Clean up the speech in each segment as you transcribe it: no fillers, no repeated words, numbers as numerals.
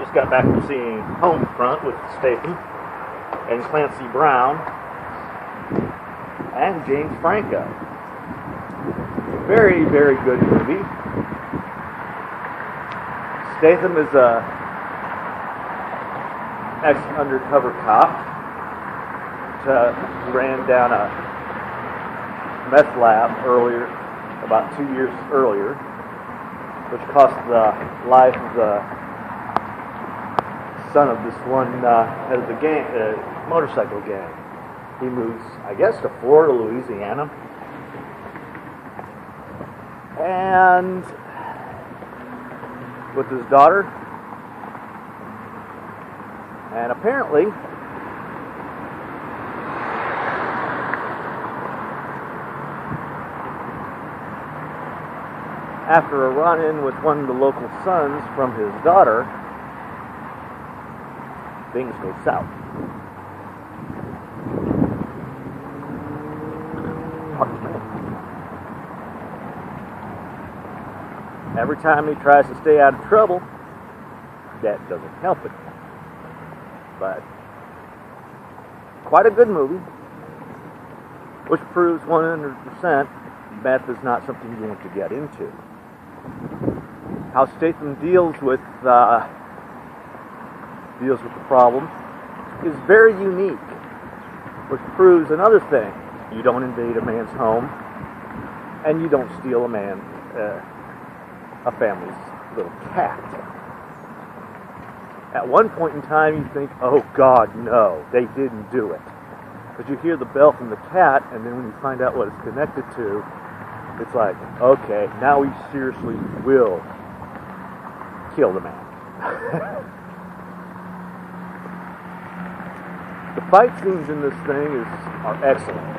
just got back from seeing Homefront with Statham and Clancy Brown and James Franco. Very, very good movie. Statham is a ex-undercover cop who ran down a meth lab about 2 years earlier, which cost the life of the son of this one head of the gang, motorcycle gang. He moves, I guess, to Florida, Louisiana, and with his daughter, and apparently after a run-in with one of the local sons from his daughter, things go south. Every time he tries to stay out of trouble, that doesn't help it. But quite a good movie, which proves 100% meth is not something you want to get into. How Statham deals with the problem is very unique, which proves another thing: you don't invade a man's home, and you don't steal a family's little cat. At one point in time, you think, "Oh God, no, they didn't do it," but you hear the bell from the cat, and then when you find out what it's connected to, it's like, okay, now we seriously will kill the man. The fight scenes in this thing are excellent.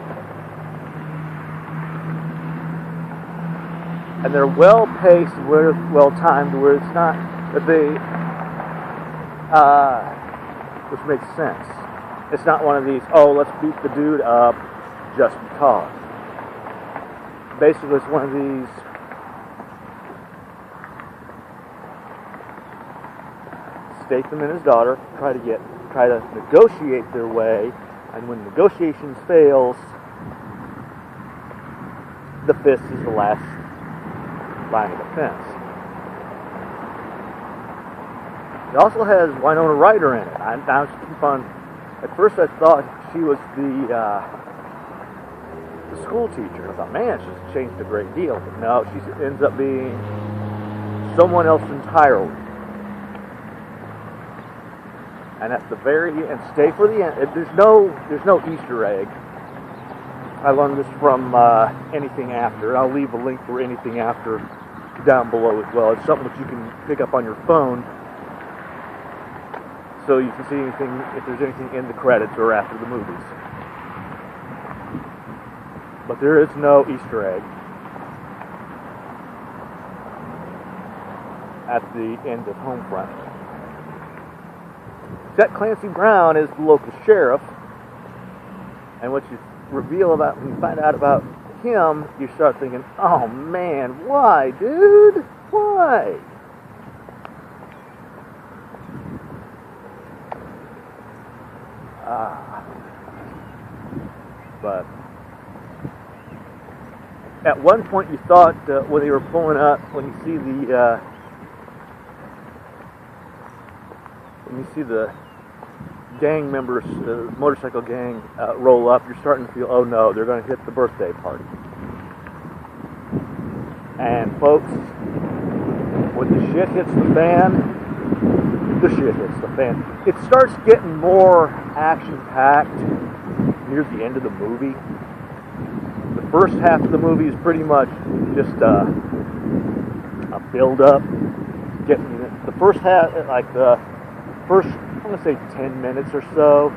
And they're well-paced, well-timed, where it's not that which makes sense. It's not one of these, oh, let's beat the dude up just because. Basically, it's one of these Statham and his daughter try to negotiate their way, and when negotiations fails, the fist is the last line of defense. It also has Winona Ryder in it. At first I thought she was the school teacher. I thought, man, she's changed a great deal. But no, she ends up being someone else entirely. And at the very end, stay for the end. There's no Easter egg. I learned this from Anything After. I'll leave a link for Anything After down below as well. It's something that you can pick up on your phone, so you can see anything, if there's anything in the credits or after the movies. But there is no Easter egg at the end of Homefront. That Clancy Brown is the local sheriff, and what you when you find out about him, you start thinking, oh man, why, dude? Why? But at one point you thought when they were pulling up, when you see the gang members, motorcycle gang, roll up, you're starting to feel, oh no, they're going to hit the birthday party. And folks, when the shit hits the fan, the shit hits the fan. It starts getting more action-packed near the end of the movie. The first half of the movie is pretty much just a build-up. The first half, like the first, I'm going to say 10 minutes or so,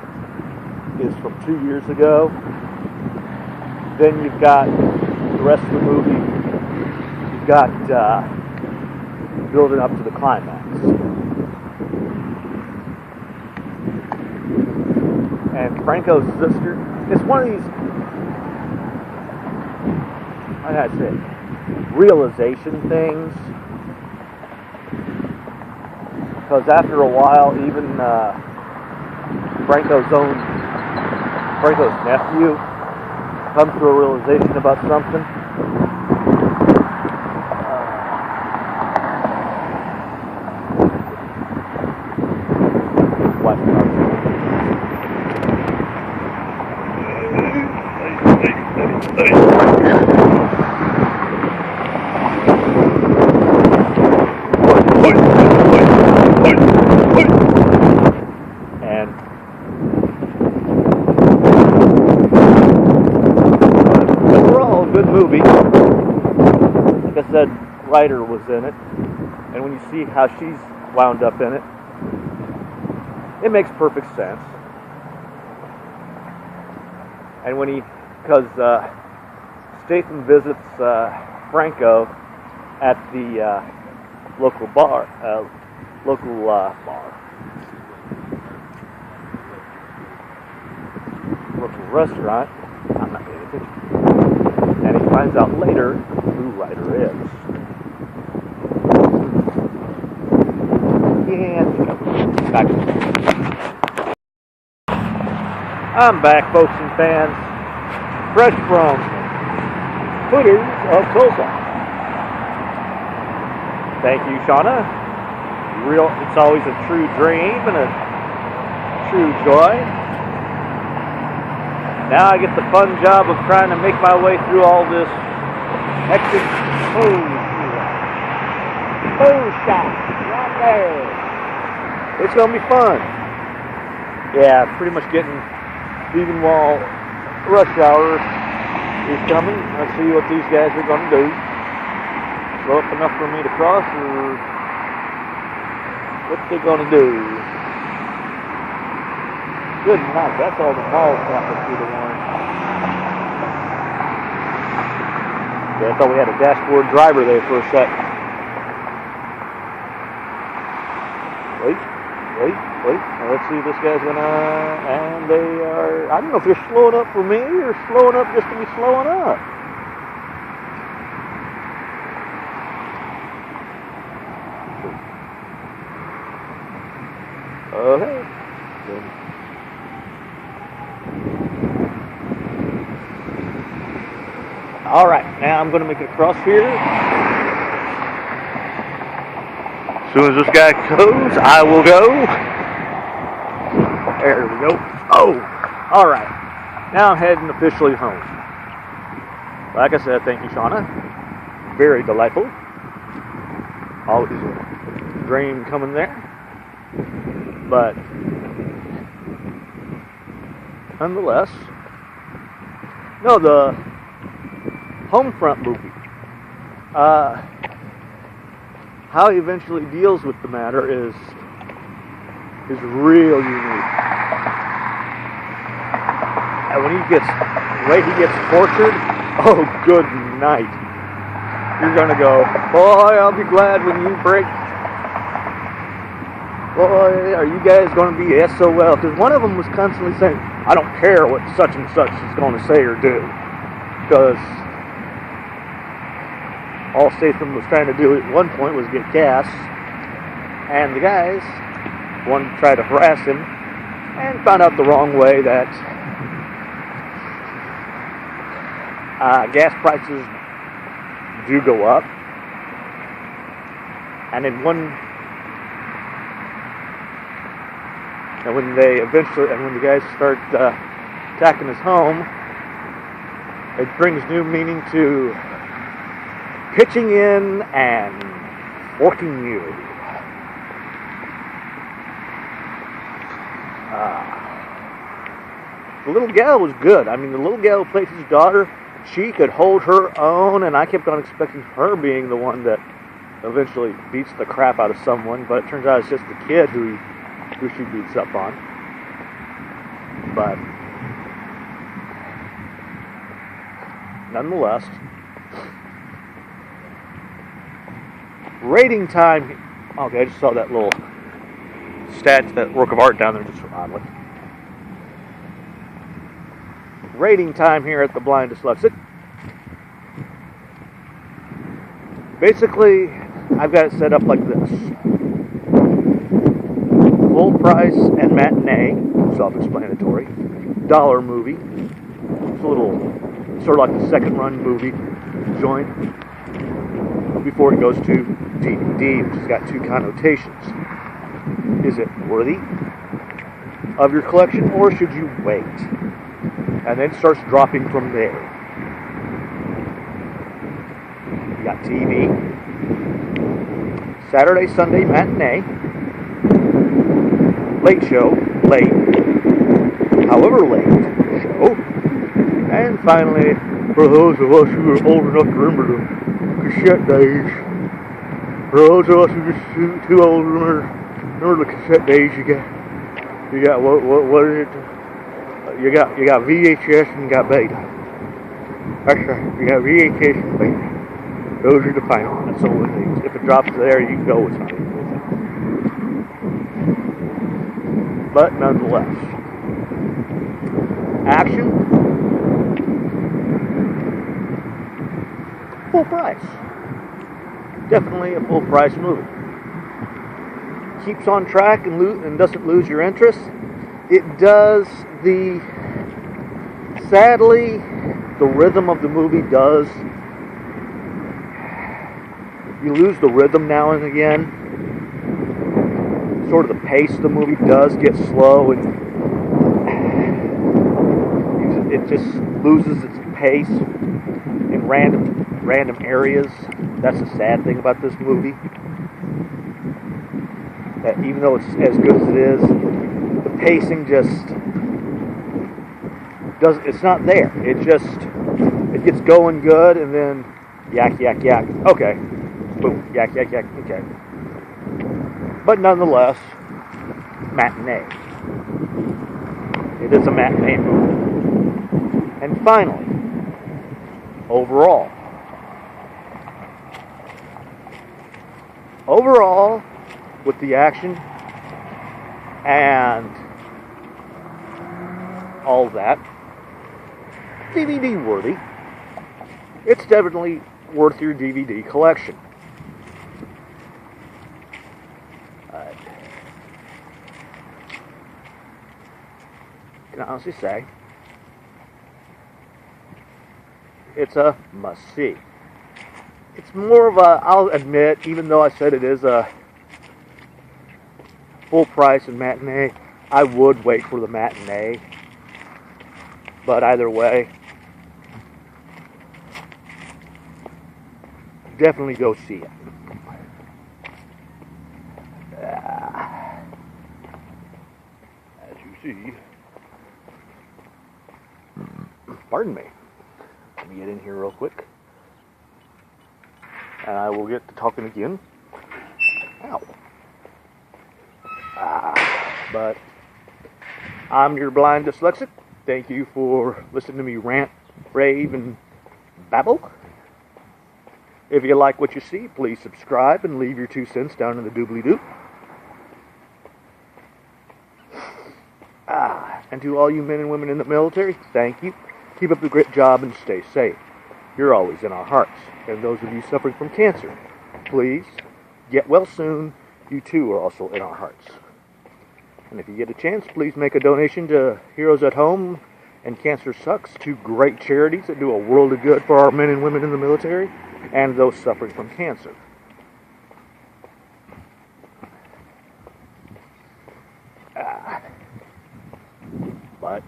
is from 2 years ago. Then you've got the rest of the movie, you've got building up to the climax. And Franco's sister, it's one of these, how do I say, realization things. because after a while, even Franco's nephew comes to a realization about something. Movie. Like I said, Ryder was in it, and when you see how she's wound up in it, it makes perfect sense. And because Statham visits Franco at the local restaurant, I'm not paying attention. And he finds out later who Ryder is. And back. I'm back, folks and fans. Fresh from Hooters of Tulsa. Thank you, Shauna. It's always a true dream and a true joy. Now I get the fun job of trying to make my way through all this hectic shop right there. It's gonna be fun. Yeah, pretty much even while rush hour is coming. Let's see what these guys are gonna do. Slow up enough for me to cross, or what they gonna do? Good night. That's all the malls happened through the one. Yeah, I thought we had a dashboard driver there for a sec. Wait. Now let's see if this guy's gonna. And they are. I don't know if they're slowing up for me or slowing up just to be slowing up. Okay. All right, now I'm going to make it across here. As soon as this guy goes, I will go. There we go. Oh, all right. Now I'm heading officially home. Like I said, thank you, Shauna. Very delightful. Always a dream coming there. But nonetheless, no, the Homefront movie. How he eventually deals with the matter is real unique. And when the way he gets tortured, oh good night. You're gonna go, boy, I'll be glad when you break. Boy, are you guys gonna be SOL? Because one of them was constantly saying, I don't care what such and such is gonna say or do. Because all Statham was trying to do at one point was get gas, and the guys wanted to try to harass him, and found out the wrong way that gas prices do go up, and when the guys start attacking his home, it brings new meaning to pitching in and forking you. The little gal was good. I mean, the little gal who plays his daughter, she could hold her own, and I kept on expecting her being the one that eventually beats the crap out of someone, but it turns out it's just the kid who she beats up on. But nonetheless, rating time. Okay, I just saw that little stat, that work of art down there just oddly. Rating time here at the Blind Dyslexic. Basically, I've got it set up like this. full price and matinee, self-explanatory, dollar movie. It's a little, sort of like the second run movie joint before it goes to TBD, which has got two connotations. Is it worthy of your collection, or should you wait? And then it starts dropping from there. You got TV, Saturday, Sunday matinee, late show, late, however late show, and finally, for those of us who are old enough to remember the cassette days, for those of us who are just too old to remember the cassette days, you got what is it? You got VHS and you got Beta. That's right. You got VHS and Beta. Those are the final. That's all it needs. If it drops there, you can go with something. But nonetheless, action, full price. Definitely a full price movie. Keeps on track and doesn't lose your interest. It does sadly, the rhythm of the movie does. You lose the rhythm now and again. Sort of the pace of the movie does get slow, and it just loses its pace in random areas. That's the sad thing about this movie. That even though it's as good as it is, the pacing it's not there. It gets going good, and then yak, yak, yak. Okay. Boom. Yak, yak, yak. Okay. But nonetheless, matinee. It is a matinee movie. And finally, overall, with the action and all that, DVD worthy. It's definitely worth your DVD collection. I can honestly say it's a must-see. It's more of a, I'll admit, even though I said it is a full price and matinee, I would wait for the matinee. But either way, definitely go see it. As you see, pardon me. Let me get in here real quick, and I will get to talking again. Ow. But I'm your blind dyslexic. Thank you for listening to me rant, rave, and babble. If you like what you see, please subscribe and leave your 2 cents down in the doobly-doo. And to all you men and women in the military, thank you. Keep up the great job and stay safe. You're always in our hearts. And those of you suffering from cancer, please get well soon. You too are also in our hearts. And if you get a chance, please make a donation to Heroes at Home and Cancer Sucks, 2 great charities that do a world of good for our men and women in the military and those suffering from cancer. But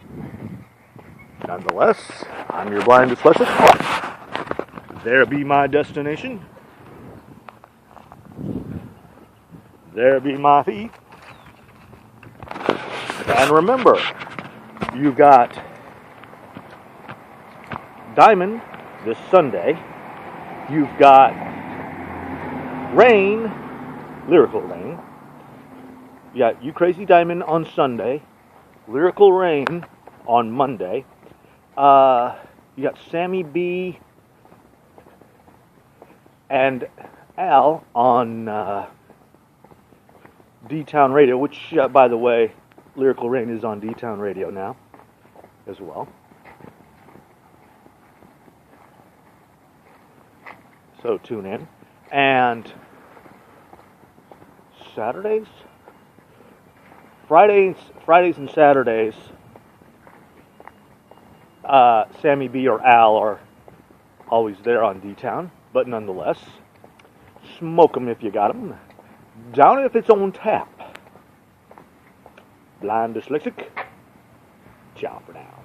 nonetheless, I'm your blind dyslexic. There be my destination. There be my feet. And remember, you've got Diamond this Sunday. You've got Rain, Lyrical Rain. You got You Crazy Diamond on Sunday. Lyrical Rain on Monday. You got Sammy B and Al on D-Town Radio, which, by the way, Lyrical Rain is on D-Town Radio now as well. So tune in. And Saturdays, Fridays and Saturdays, Sammy B or Al are always there on D-Town, but nonetheless, smoke 'em if you got 'em. Down if it's on tap. Blind Dyslexic. Ciao for now.